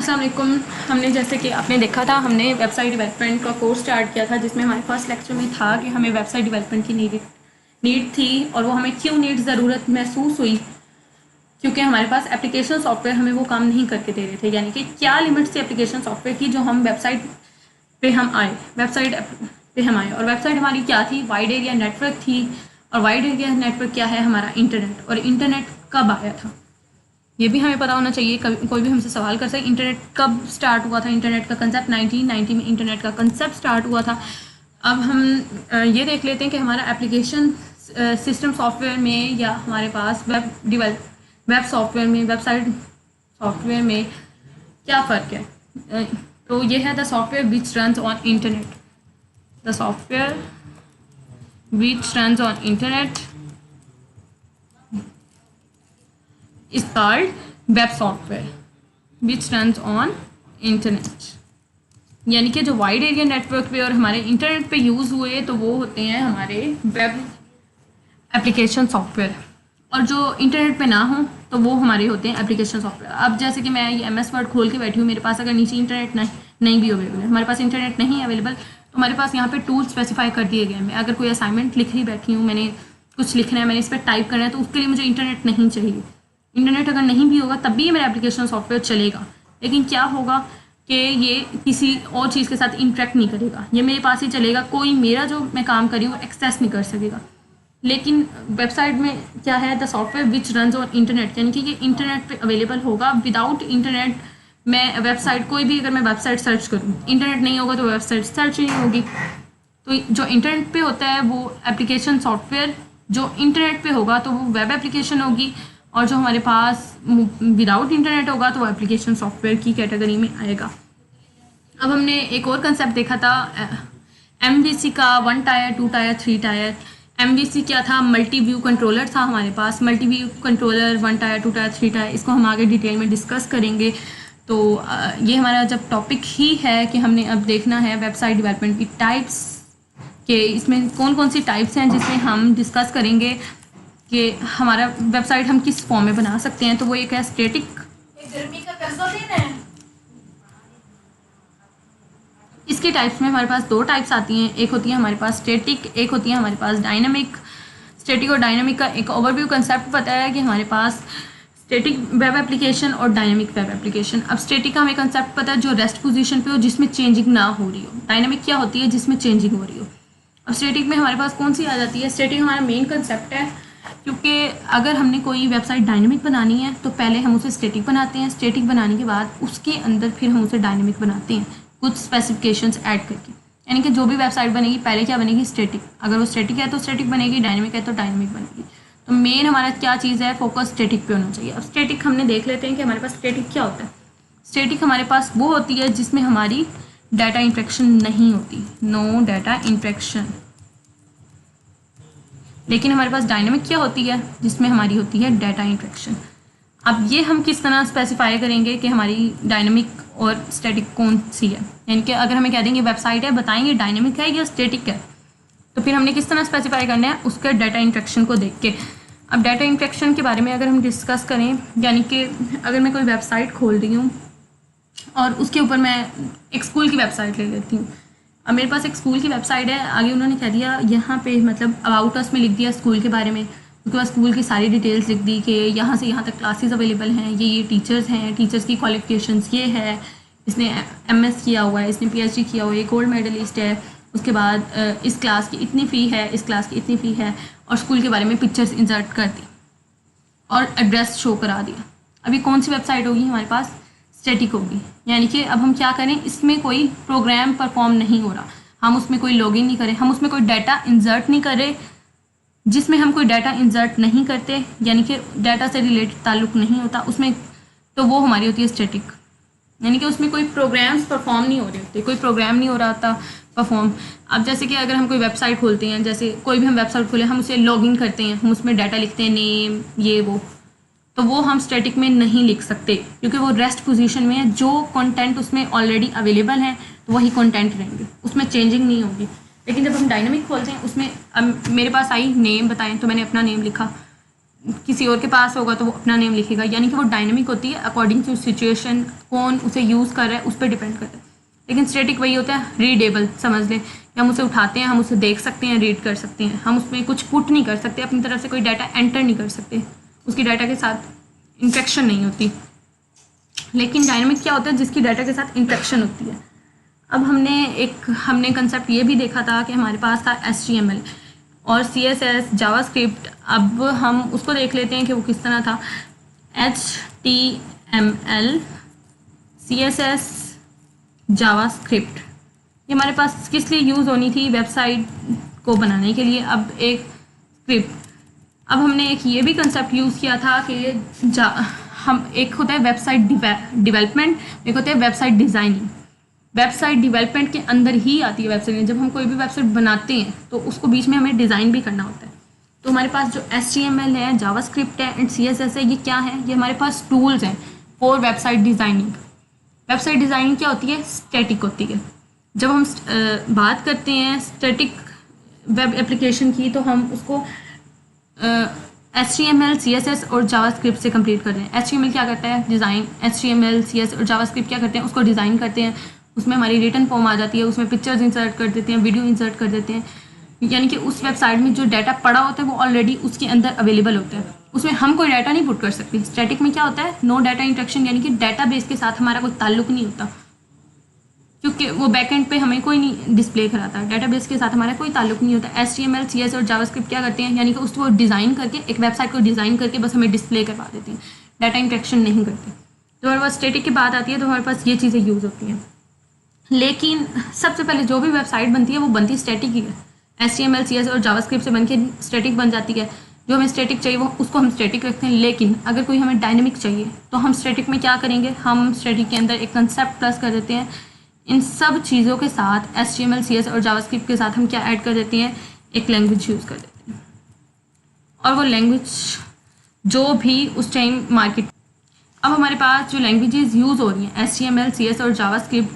अस्सलाम वालेकुम। हमने जैसे कि आपने देखा था, हमने वेबसाइट डेवलपमेंट का कोर्स स्टार्ट किया था, जिसमें हमारे फर्स्ट लेक्चर में था कि हमें वेबसाइट डेवलपमेंट की नीड थी और वो हमें क्यों ज़रूरत महसूस हुई, क्योंकि हमारे पास एप्लीकेशन सॉफ्टवेयर हमें वो काम नहीं करके दे रहे थे। यानी कि क्या लिमिट्स थी एप्लीकेशन सॉफ्टवेयर की, जो हम वेबसाइट पे हम आए और वेबसाइट हमारी क्या थी, वाइड एरिया नेटवर्क थी। और वाइड एरिया नेटवर्क क्या है, हमारा इंटरनेट। और इंटरनेट कब आया था ये भी हमें पता होना चाहिए। कोई भी हमसे सवाल कर सके इंटरनेट कब स्टार्ट हुआ था। इंटरनेट का कंसेप्ट 1990 में इंटरनेट का कंसेप्ट स्टार्ट हुआ था। अब हम ये देख लेते हैं कि हमारा एप्लीकेशन सिस्टम सॉफ्टवेयर में या हमारे पास वेब सॉफ्टवेयर में, वेबसाइट सॉफ्टवेयर में क्या फ़र्क है। तो ये है the software which runs on internet. The software which runs on internet is called web software which runs on internet। यानी कि जो वाइड एरिया नेटवर्क पे और हमारे इंटरनेट पे यूज़ हुए तो वो होते हैं हमारे वेब एप्लीकेशन सॉफ्टवेयर, और जो इंटरनेट पे ना हो तो वो हमारे होते हैं एप्लीकेशन सॉफ्टवेयर। अब जैसे कि मैं ये MS वर्ड खोल के बैठी हूँ, मेरे पास अगर नीचे इंटरनेट नहीं भी अवेलेबल है, हमारे पास इंटरनेट नहीं अवेलेबल, तो हमारे पास यहाँ पे टूल स्पेसिफाई कर दिए गए। मैं अगर कोई असाइनमेंट लिख रही बैठी हूँ, मैंने कुछ लिखना है, मैंने इस पर टाइप करना है, तो उसके लिए मुझे इंटरनेट नहीं चाहिए। इंटरनेट अगर नहीं भी होगा तब भी मेरा एप्लीकेशन सॉफ्टवेयर चलेगा, लेकिन क्या होगा कि ये किसी और चीज़ के साथ इंटरेक्ट नहीं करेगा, ये मेरे पास ही चलेगा। कोई मेरा जो मैं काम करी वो एक्सेस नहीं कर सकेगा। लेकिन वेबसाइट में क्या है, the software which runs on internet, यानी कि ये इंटरनेट पे अवेलेबल होगा। विदाउट इंटरनेट मैं वेबसाइट, कोई भी अगर मैं वेबसाइट सर्च करूँ, इंटरनेट नहीं होगा तो वेबसाइट सर्च नहीं होगी। तो जो इंटरनेट पे होता है वो एप्लीकेशन सॉफ्टवेयर, जो इंटरनेट पे होगा तो वो वेब एप्लीकेशन होगी, और जो हमारे पास विदाउट इंटरनेट होगा तो वो एप्लीकेशन सॉफ्टवेयर की कैटेगरी में आएगा। अब हमने एक और कंसेप्ट देखा था MVC का, 1 टायर, 2 टायर, 3 टायर। MVC क्या था, मल्टी व्यू कंट्रोलर था हमारे पास। Multi view controller 1 tier, 2 tier, 3 tier, इसको हम आगे डिटेल में डिस्कस करेंगे। तो ये हमारा जब टॉपिक ही है कि हमने अब देखना है वेबसाइट डेवलपमेंट की टाइप्स, के इसमें कौन कौन सी टाइप्स हैं, जिसमें हम डिस्कस करेंगे कि हमारा वेबसाइट हम किस फॉर्म में बना सकते हैं। तो वो एक है स्टैटिक। इसके टाइप्स में हमारे पास 2 टाइप्स आती हैं, एक होती है हमारे पास स्टैटिक, एक होती है हमारे पास डायनामिक। स्टैटिक और डायनामिक का एक ओवरव्यू कंसेप्ट पता है कि हमारे पास स्टैटिक वेब एप्लीकेशन और डायनामिक वेब एप्लीकेशन। अब स्टैटिक का हमें कंसेप्ट पता है जो रेस्ट पोजीशन पे हो, जिसमें चेंजिंग ना हो रही हो। डायनामिक क्या होती है, जिसमें चेंजिंग हो रही हो। अब स्टैटिक में हमारे पास कौन सी आ जाती है, स्टैटिक हमारा मेन कंसेप्ट है, क्योंकि अगर हमने कोई वेबसाइट डायनामिक बनानी है तो पहले हम उसे स्टैटिक बनाते हैं। स्टैटिक बनाने के बाद उसके अंदर फिर हम उसे डायनामिक बनाते हैं, कुछ स्पेसिफिकेशंस ऐड करके। यानी कि जो भी वेबसाइट बनेगी पहले क्या बनेगी, स्टैटिक। अगर वो स्टैटिक है तो स्टैटिक बनेगी, डायनामिक है तो डायनामिक बनेगी। तो मेन हमारा क्या चीज़ है, फोकस स्टैटिक पे होना चाहिए। अब स्टैटिक हमने देख लेते हैं कि हमारे पास स्टैटिक क्या होता है। स्टैटिक हमारे पास वो होती है जिसमें हमारी डाटा इंट्रैक्शन नहीं होती, नो डाटा इंट्रैक्शन। लेकिन हमारे पास डायनामिक क्या होती है, जिसमें हमारी होती है डाटा इंट्रैक्शन। अब ये हम किस तरह स्पेसिफाई करेंगे कि हमारी डायनामिक और स्टैटिक कौन सी है। यानी कि अगर हमें कह देंगे वेबसाइट है, बताएंगे डायनामिक है या स्टैटिक है, तो फिर हमने किस तरह स्पेसिफाई करना है, उसके डाटा इंट्रैक्शन को देख के। अब डाटा इंट्रैक्शन के बारे में अगर हम डिस्कस करें, यानी कि अगर मैं कोई वेबसाइट खोल रही हूँ और उसके ऊपर मैं एक स्कूल की वेबसाइट ले लेती हूँ। अब मेरे पास एक स्कूल की वेबसाइट है, आगे उन्होंने कह दिया यहाँ पे, मतलब अबाउट अस में लिख दिया स्कूल के बारे में। उसके बाद स्कूल की सारी डिटेल्स लिख दी कि यहाँ से यहाँ तक क्लासेस अवेलेबल हैं, ये टीचर्स हैं, टीचर्स की क्वालिफिकेशंस ये है, इसने MS किया हुआ है, इसने PhD किया हुआ है, गोल्ड मेडलिस्ट है। उसके बाद इस क्लास की इतनी फ़ी है, इस क्लास की इतनी फ़ी है, और स्कूल के बारे में पिक्चर्स इंसर्ट कर दी और एड्रेस शो करा दिया। अभी कौन सी वेबसाइट होगी हमारे पास, स्टैटिक होगी। यानी कि अब हम क्या करें, इसमें कोई प्रोग्राम परफॉर्म नहीं हो रहा, हम उसमें कोई लॉगिन नहीं करें, हम उसमें कोई डाटा इंसर्ट नहीं करें। जिसमें हम कोई डाटा इंसर्ट नहीं करते, यानी कि डाटा से रिलेटेड ताल्लुक़ नहीं होता उसमें, तो वो हमारी होती है स्टैटिक। यानी कि उसमें कोई प्रोग्राम्स परफॉर्म नहीं हो रहे होते, कोई प्रोग्राम नहीं हो रहा था परफॉर्म। अब जैसे कि अगर हम कोई वेबसाइट खोलते हैं, जैसे कोई भी हम वेबसाइट खोलें, हम उसे लॉगिन करते हैं, हम उसमें डाटा लिखते हैं, नेम ये वो, तो वो हम स्टैटिक में नहीं लिख सकते, क्योंकि वो रेस्ट पोजीशन में है। जो कंटेंट उसमें ऑलरेडी अवेलेबल है तो वही कंटेंट रहेंगे, उसमें चेंजिंग नहीं होगी। लेकिन जब हम डायनामिक खोलते हैं, उसमें अब मेरे पास आई नेम बताएं, तो मैंने अपना नेम लिखा, किसी और के पास होगा तो वो अपना नेम लिखेगा, यानी कि वो डायनेमिक होती है, अकॉर्डिंग टू सिचुएशन कौन उसे यूज़ कर रहा है उस पर डिपेंड करता है। लेकिन स्टैटिक वही होता है रीडेबल, समझ लें कि हम उसे उठाते हैं, हम उसे देख सकते हैं, रीड कर सकते हैं, हम उसमें कुछ पुट नहीं कर सकते, अपनी तरफ से कोई डाटा एंटर नहीं कर सकते, उसकी डाटा के साथ इंटरेक्शन नहीं होती। लेकिन डायनेमिक क्या होता है, जिसकी डाटा के साथ इंटरेक्शन होती है। अब हमने कंसेप्ट ये भी देखा था कि हमारे पास था HTML और CSS जावास्क्रिप्ट। अब हम उसको देख लेते हैं कि वो किस तरह था। HTML CSS जावास्क्रिप्ट ये हमारे पास किस लिए यूज़ होनी थी, वेबसाइट को बनाने के लिए। अब एक स्क्रिप्ट, अब हमने एक ये भी कंसेप्ट यूज़ किया था कि हम एक होता है वेबसाइट डेवलपमेंट, एक होता है वेबसाइट डिज़ाइनिंग। वेबसाइट डेवलपमेंट के अंदर ही आती है वेबसाइट। जब हम कोई भी वेबसाइट बनाते हैं तो उसको बीच में हमें डिज़ाइन भी करना होता है। तो हमारे पास जो HTML है, जावास्क्रिप्ट है एंड CSS है, ये क्या है, ये हमारे पास टूल्स हैं for website designing. Website designing क्या होती है, स्टैटिक होती है। जब हम बात करते हैं स्टैटिक वेब एप्लीकेशन की तो हम उसको HTML CSS और जावास्क्रिप्ट से कंप्लीट कर रहे हैं। HTML क्या करता है, डिज़ाइन। HTML CSS और जावास्क्रिप्ट क्या करते हैं, उसको डिज़ाइन करते हैं। उसमें हमारी रिटन फॉर्म आ जाती है, उसमें पिक्चर्स इंसर्ट कर देते हैं, वीडियो इंसर्ट कर देते हैं, यानी कि उस वेबसाइट में जो डाटा पड़ा होता है वो ऑलरेडी उसके अंदर अवेलेबल होता है, उसमें हम कोई डाटा नहीं पुट कर सकते। स्टैटिक में क्या होता है, नो डाटा इंटरेक्शन, यानी कि डाटाबेस के साथ हमारा कोई ताल्लुक नहीं होता, क्योंकि वो बैकएंड पे हमें कोई नहीं डिस्प्ले कराता। डाटाबेस के साथ हमारा कोई ताल्लुक नहीं होता। HTML CSS और जावास्क्रिप्ट क्या करते हैं, यानी कि उसको डिज़ाइन करके, एक वेबसाइट को डिज़ाइन करके बस हमें डिस्प्ले करवा देते हैं, डाटा इंटरेक्शन नहीं करते। तो हमारे पास स्टैटिक की बात आती है तो हमारे पास ये चीज़ें यूज़ होती हैं। लेकिन सबसे पहले जो भी वेबसाइट बनती है वो बनती स्टैटिक ही है। HTML CSS और जावास्क्रिप्ट से बनके स्टैटिक बन जाती है। जो हमें स्टैटिक चाहिए वो उसको हम स्टैटिक रखते हैं। लेकिन अगर कोई हमें डायनेमिक चाहिए तो हम स्टैटिक में क्या करेंगे, हम स्टैटिक के अंदर एक कंसेप्ट प्लस कर देते हैं। इन सब चीज़ों के साथ HTML CSS और जावास्क्रिप्ट के साथ हम क्या ऐड कर देते हैं, एक लैंग्वेज यूज़ कर देते हैं। और वो लैंग्वेज जो भी उस टाइम मार्केट, अब हमारे पास जो लैंग्वेजेस यूज़ हो रही हैं HTML CSS और जावास्क्रिप्ट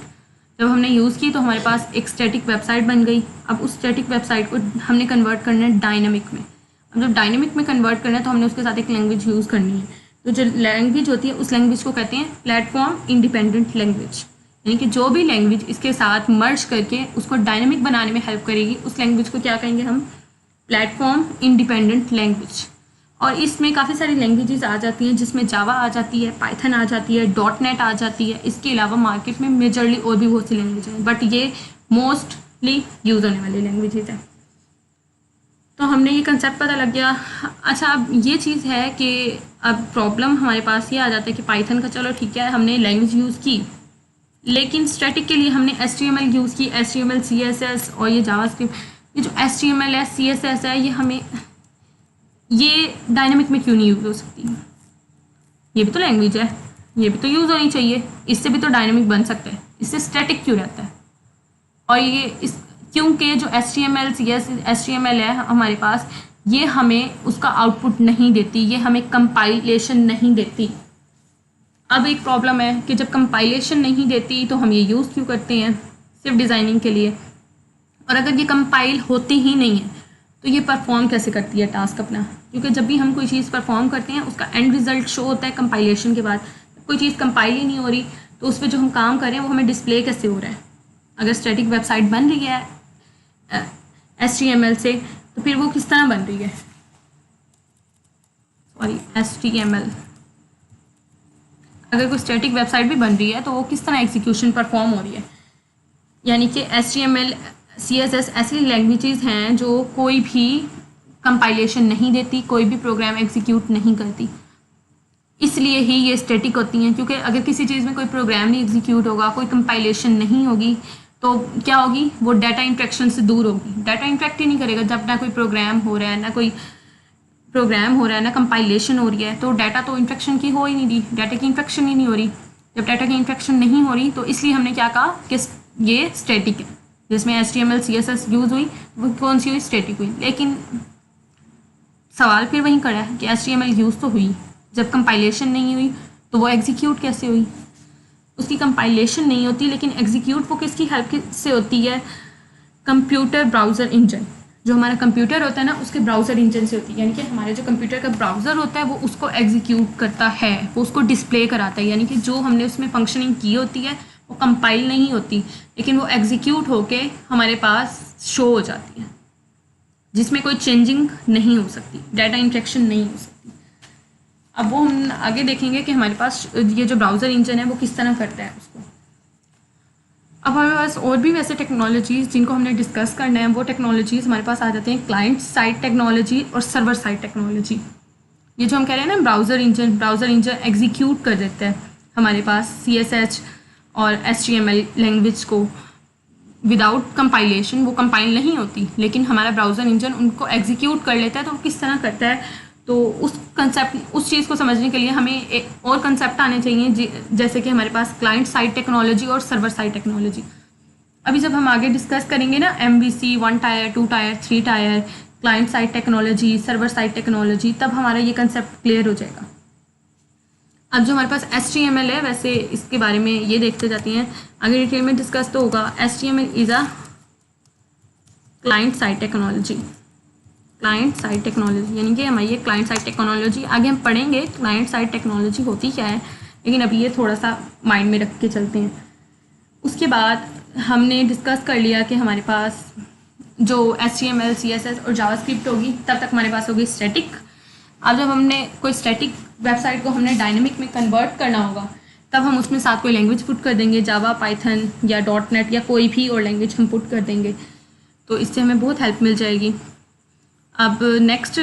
जब हमने यूज़ की तो हमारे पास एक स्टैटिक वेबसाइट बन गई। अब उस स्टैटिक वेबसाइट को हमने कन्वर्ट करना है डायनामिक में। अब जब डायनामिक में कन्वर्ट करना है तो हमने उसके साथ एक लैंग्वेज यूज़ करनी है। तो जो लैंग्वेज होती है उस लैंग्वेज को कहते हैं प्लेटफॉर्म इंडिपेंडेंट लैंग्वेज, यानी कि जो भी लैंग्वेज इसके साथ मर्ज करके उसको डायनामिक बनाने में हेल्प करेगी उस लैंग्वेज को क्या कहेंगे हम, प्लेटफॉर्म इंडिपेंडेंट लैंग्वेज। और इसमें काफ़ी सारी लैंग्वेजेस आ जाती हैं, जिसमें जावा आ जाती है, पाइथन आ जाती है, .NET आ जाती है। इसके अलावा मार्केट में मेजरली और भी बहुत सी लैंग्वेज हैं, बट ये मोस्टली यूज़ होने वाली लैंग्वेजेस हैं। तो हमने ये कंसेप्ट पता लग गया। अच्छा, अब ये चीज़ है कि अब प्रॉब्लम हमारे पास ये आ जाता है कि पाइथन का चलो ठीक है हमने लैंग्वेज यूज़ की, लेकिन स्टैटिक के लिए हमने HTML यूज़ की, HTML CSS और ये जावास्क्रिप्ट। ये जो HTML है CSS है ये डायनामिक में क्यों नहीं यूज़ हो सकती, ये भी तो लैंग्वेज है, ये भी तो यूज़ होनी चाहिए, इससे भी तो डायनामिक बन सकता है, इससे स्टैटिक क्यों रहता है। और ये क्योंकि जो HTML है हमारे पास, ये हमें उसका आउटपुट नहीं देती, ये हमें कंपाइलेशन नहीं देती। अब एक प्रॉब्लम है कि जब कंपाइलेशन नहीं देती तो हम ये यूज़ क्यों करते हैं, सिर्फ डिज़ाइनिंग के लिए। और अगर ये कंपाइल होती ही नहीं है तो ये परफॉर्म कैसे करती है टास्क अपना, क्योंकि जब भी हम कोई चीज़ परफॉर्म करते हैं उसका एंड रिजल्ट शो होता है कंपाइलेशन के बाद। कोई चीज़ कंपाइल ही नहीं हो रही तो उस पर जो हम काम कर रहे हैं वो हमें डिस्प्ले कैसे हो रहा है। अगर स्टैटिक वेबसाइट बन रही है HTML से तो फिर वो किस तरह बन रही है, HTML अगर कोई स्टैटिक वेबसाइट भी बन रही है तो वो किस तरह एग्जीक्यूशन परफॉर्म हो रही है। यानी कि HTML CSS ऐसी लैंग्वेजेस हैं जो कोई भी कंपाइलेशन नहीं देती, कोई भी प्रोग्राम एग्जीक्यूट नहीं करती, इसलिए ही ये स्टैटिक होती हैं। क्योंकि अगर किसी चीज़ में कोई प्रोग्राम नहीं एग्जीक्यूट होगा, कोई कंपाइलेशन नहीं होगी तो क्या होगी, वो डाटा इंटरेक्शन से दूर होगी, डाटा इंटरेक्ट ही नहीं करेगा। जब ना कोई प्रोग्राम हो रहा है ना कंपाइलेशन हो रही है तो डाटा तो इंटरेक्शन की हो ही नहीं रही, डाटा की इंटरेक्शन ही नहीं हो रही। जब डाटा की इंटरेक्शन नहीं हो रही तो इसलिए हमने क्या कहा कि ये स्टैटिक है। जिसमें HTML CSS यूज़ हुई वो कौन सी हुई, स्टैटिक हुई। लेकिन सवाल फिर वहीं खड़ा है कि HTML यूज़ तो हुई, जब कंपाइलेशन नहीं हुई तो वो एग्जीक्यूट कैसे हुई। उसकी कंपाइलेशन नहीं होती लेकिन एग्जीक्यूट वो किसकी हेल्प से होती है, कंप्यूटर ब्राउज़र इंजन। जो हमारा कंप्यूटर होता है ना उसके ब्राउज़र इंजन से होती है, यानी कि हमारे जो कंप्यूटर का ब्राउज़र होता है वो उसको एग्जीक्यूट करता है, वो उसको डिस्प्ले कराता है, यानी कि जो हमने उसमें फंक्शनिंग की होती है वो कंपाइल नहीं होती, लेकिन वो एग्जीक्यूट होके हमारे पास शो हो जाती है, जिसमें कोई चेंजिंग नहीं हो सकती, डाटा इंट्रैक्शन नहीं हो सकती। अब वो हम आगे देखेंगे कि हमारे पास ये जो ब्राउज़र इंजन है वो किस तरह करता है उसको। अब हमारे पास और भी वैसे टेक्नोलॉजीज़ जिनको हमने डिस्कस करना है, वो टेक्नोलॉजीज़ हमारे पास आ जाते हैं क्लाइंट साइड टेक्नोलॉजी और सर्वर साइड टेक्नोलॉजी। ये जो हम कह रहे हैं ना ब्राउज़र इंजन एग्जीक्यूट कर देता है हमारे पास CSS और HTML लैंग्वेज को विदाउट कंपाइलेशन, वो कंपाइल नहीं होती, लेकिन हमारा ब्राउज़र इंजन उनको एग्जीक्यूट कर लेता है। तो वो किस तरह करता है, तो उस चीज़ को समझने के लिए हमें एक और कंसेप्ट आने चाहिए, जैसे कि हमारे पास क्लाइंट साइड टेक्नोलॉजी और सर्वर साइड टेक्नोलॉजी। अभी जब हम आगे डिस्कस करेंगे ना MVC 1 tier 2 tier 3 tyre, client side technology, server side technology, तब हमारा ये कंसेप्ट क्लियर हो जाएगा। अब जो हमारे पास HTML है, वैसे इसके बारे में ये देखते जाती हैं, आगे डिटेल में डिस्कस तो होगा। HTML is a client side technology, client side technology, यानी कि हमारी ये क्लाइंट साइड टेक्नोलॉजी आगे हम पढ़ेंगे क्लाइंट साइड टेक्नोलॉजी होती क्या है, लेकिन अभी ये थोड़ा सा माइंड में रख के चलते हैं। उसके बाद हमने डिस्कस कर लिया कि हमारे पास जो HTML CSS और जावास्क्रिप्ट होगी, तब तक हमारे पास होगी स्टैटिक। अब जब हमने कोई स्टैटिक वेबसाइट को हमने डायनेमिक में कन्वर्ट करना होगा, तब हम उसमें साथ कोई लैंग्वेज पुट कर देंगे, जावा, पाइथन या .NET या कोई भी और लैंग्वेज हम पुट कर देंगे, तो इससे हमें बहुत हेल्प मिल जाएगी। अब नेक्स्ट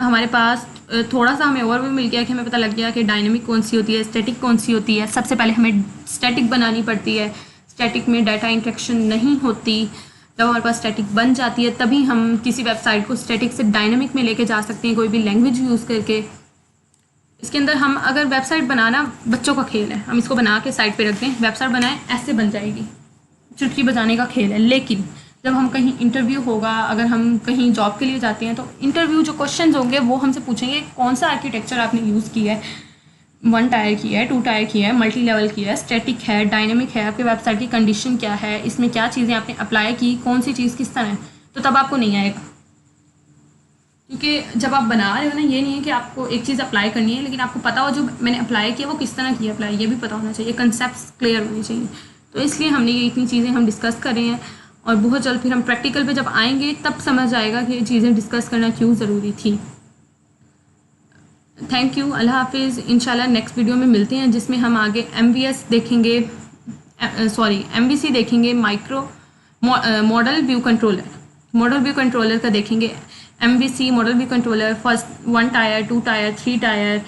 हमारे पास थोड़ा सा हमें और भी मिल गया कि हमें पता लग गया कि डायनेमिक कौन सी होती है, स्टैटिक कौन सी होती है। सबसे पहले हमें स्टैटिक बनानी पड़ती है, स्टैटिक में डाटा इंट्रैक्शन नहीं होती। जब हमारे पास स्टैटिक बन जाती है तभी हम किसी वेबसाइट को स्टैटिक से डायनेमिक में लेके जा सकते हैं, कोई भी लैंग्वेज यूज़ करके। इसके अंदर हम अगर वेबसाइट बनाना बच्चों का खेल है, हम इसको बना के साइट पे रख दें, वेबसाइट बनाएं, ऐसे बन जाएगी, चुटकी बजाने का खेल है। लेकिन जब हम कहीं इंटरव्यू होगा, अगर हम कहीं जॉब के लिए जाते हैं, तो इंटरव्यू जो क्वेश्चंस होंगे वो हमसे पूछेंगे कौन सा आर्किटेक्चर आपने यूज़ किया है, 1 टायर की है, 2 टायर की है, मल्टी लेवल की है, स्टैटिक है, डायनेमिक है, आपके वेबसाइट की कंडीशन क्या है, इसमें क्या चीज़ें आपने अप्लाई की, कौन सी चीज़ किस तरह है, तो तब आपको नहीं आएगा। क्योंकि जब आप बना रहे हो ना, ये नहीं है कि आपको एक चीज़ अप्लाई करनी है, लेकिन आपको पता हो जो मैंने अप्लाई किया वो किस तरह किया अप्लाई, ये भी पता होना चाहिए, कंसेप्ट क्लियर होने चाहिए। तो इसलिए हमने ये इतनी चीज़ें हम डिस्कस कर रहे हैं, और बहुत जल्द फिर हम प्रैक्टिकल पे जब आएंगे तब समझ आएगा कि ये चीज़ें डिस्कस करना क्यों ज़रूरी थी। थैंक यू, अल्लाह हाफिज़। इंशाल्लाह नेक्स्ट वीडियो में मिलते हैं, जिसमें हम आगे MVS देखेंगे, MVC देखेंगे, मॉडल व्यू कंट्रोलर का देखेंगे, MVC model view controller, first 1 tier 2 tier 3 tyre,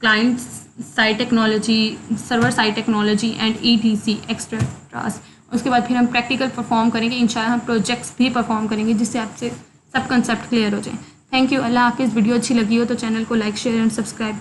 client side technology, server side technology and ETC extras. उसके बाद फिर हम प्रैक्टिकल परफॉर्म करेंगे, इंशाल्लाह हम प्रोजेक्ट्स भी परफॉर्म करेंगे, जिससे आपसे सब कंसेप्ट क्लियर हो जाए। थैंक यू, अल्लाह हाफिज़। वीडियो अच्छी लगी हो तो चैनल को लाइक, शेयर एंड सब्सक्राइब